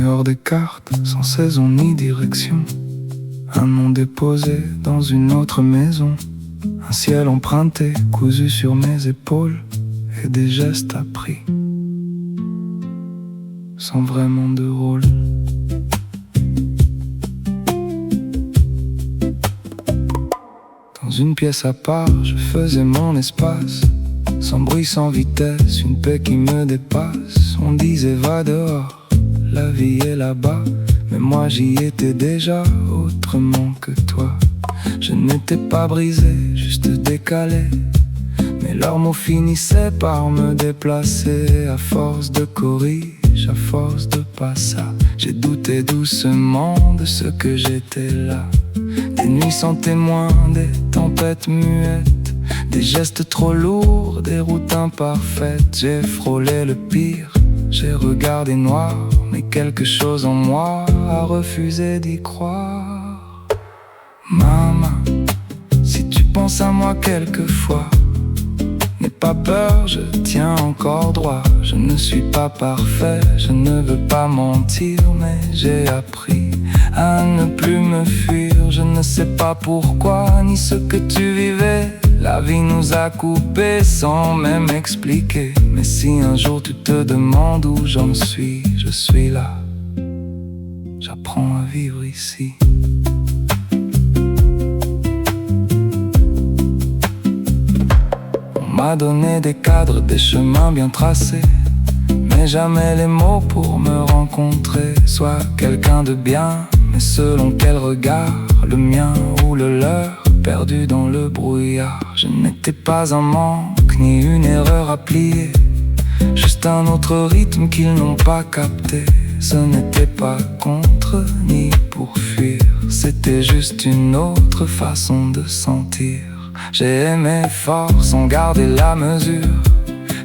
hors des cartes, sans saison ni direction. Un nom déposé dans une autre maison. Un ciel emprunté, cousu sur mes épaules. Et des gestes appris, sans vraiment de rôle. Dans une pièce à part, je faisais mon espace. Sans bruit, sans vitesse, une paix qui me dépasse. On disait va dehors, la vie est là-bas. Mais moi j'y étais déjà autrement que toi. Je n'étais pas brisé, juste décalé. Mais leurs mots finissaient par me déplacer. À force de corrige, à force de passage, j'ai douté doucement de ce que j'étais là. Des nuits sans témoin, des tempêtes muettes, des gestes trop lourds, des routes imparfaites. J'ai frôlé le pire, j'ai regardé noir, mais quelque chose en moi a refusé d'y croire. Maman, si tu penses à moi quelquefois, n'aie pas peur, je tiens encore droit. Je ne suis pas parfait, je ne veux pas mentir, mais j'ai appris à ne plus me fuir. Je ne sais pas pourquoi, ni ce que tu vivais. La vie nous a coupés sans même expliquer. Mais si un jour tu te demandes où j'en suis, je suis là. J'apprends à vivre ici. On m'a donné des cadres, des chemins bien tracés, mais jamais les mots pour me rencontrer. Sois quelqu'un de bien, mais selon quel regard, le mien ou le leur, perdu dans le brouillard. Je n'étais pas un manque, ni une erreur à plier, juste un autre rythme qu'ils n'ont pas capté. Ce n'était pas contre, ni pour fuir, c'était juste une autre façon de sentir. J'ai aimé fort sans garder la mesure.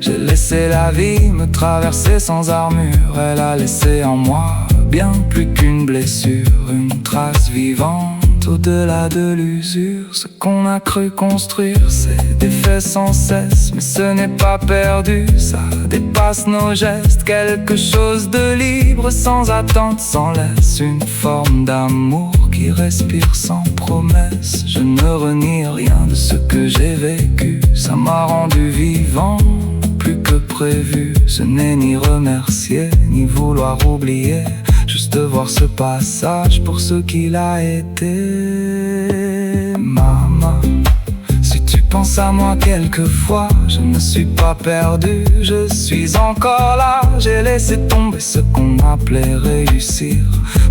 J'ai laissé la vie me traverser sans armure. Elle a laissé en moi bien plus qu'une blessure, une trace vivante au-delà de l'usure. Ce qu'on a cru construire s'est défait sans cesse, mais ce n'est pas perdu, ça dépasse nos gestes. Quelque chose de libre, sans attente, sans laisse. Une forme d'amour qui respire sans promesse. Je ne renie rien de ce que j'ai vécu, ça m'a rendu vivant plus que prévu. Ce n'est ni remercier, ni vouloir oublier, juste voir ce passage pour ce qu'il a été. Maman, si tu penses à moi quelquefois, je ne suis pas perdu, je suis encore là. J'ai laissé tomber ce qu'on appelait réussir,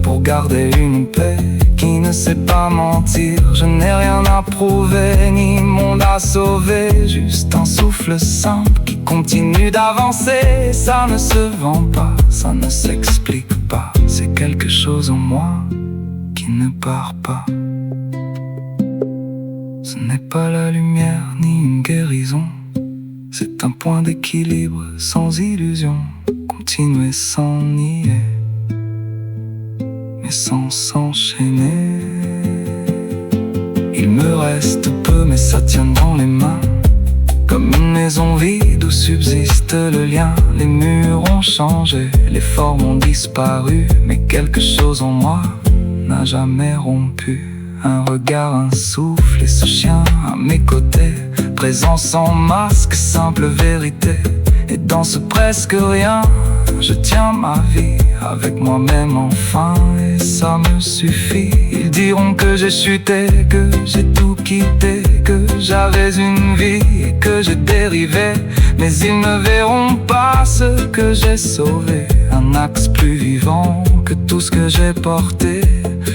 pour garder une paix qui ne sait pas mentir. Je n'ai rien à prouver, ni monde à sauver, juste un souffle simple qui continue d'avancer. Ça ne se vend pas, ça ne s'explique pas, c'est quelque chose en moi qui ne part pas. Ce n'est pas la lumière ni une guérison, c'est un point d'équilibre sans illusion. Continuer sans nier, mais sans s'enchaîner. Il me reste peu, mais ça tient dans les mains, comme une maison vide où subsiste le lien. Les murs ont changé, les formes ont disparu, mais quelque chose en moi n'a jamais rompu. Un regard, un souffle et ce chien à mes côtés, présent sans masque, simple vérité. Et dans ce presque rien, je tiens ma vie avec moi-même enfin, et ça me suffit. Ils diront que j'ai chuté, que j'ai tout quitté, que j'avais une vie et que j'ai dérivé, mais ils ne verront pas ce que j'ai sauvé. Un axe plus vivant que tout ce que j'ai porté.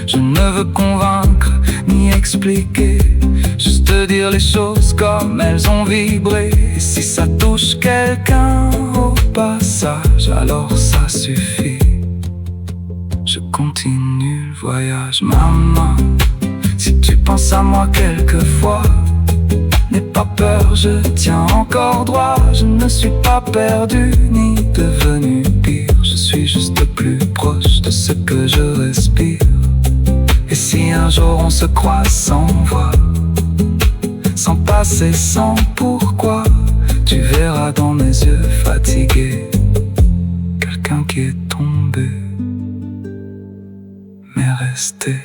Je ne veux convaincre ni expliquer, juste dire les choses comme elles ont vibré. Et si ça touche quelqu'un au passage, alors ça suffit. Je continue le voyage. Maman, si tu penses à moi quelquefois, n'aie pas peur, je tiens encore droit. Je ne suis pas perdu ni devenu pire, je suis juste plus proche de ce que je respire. Et si un jour on se croise sans voix, sans passé, sans pourquoi, tu verras dans mes yeux fatigués quelqu'un qui est tombé. est resté.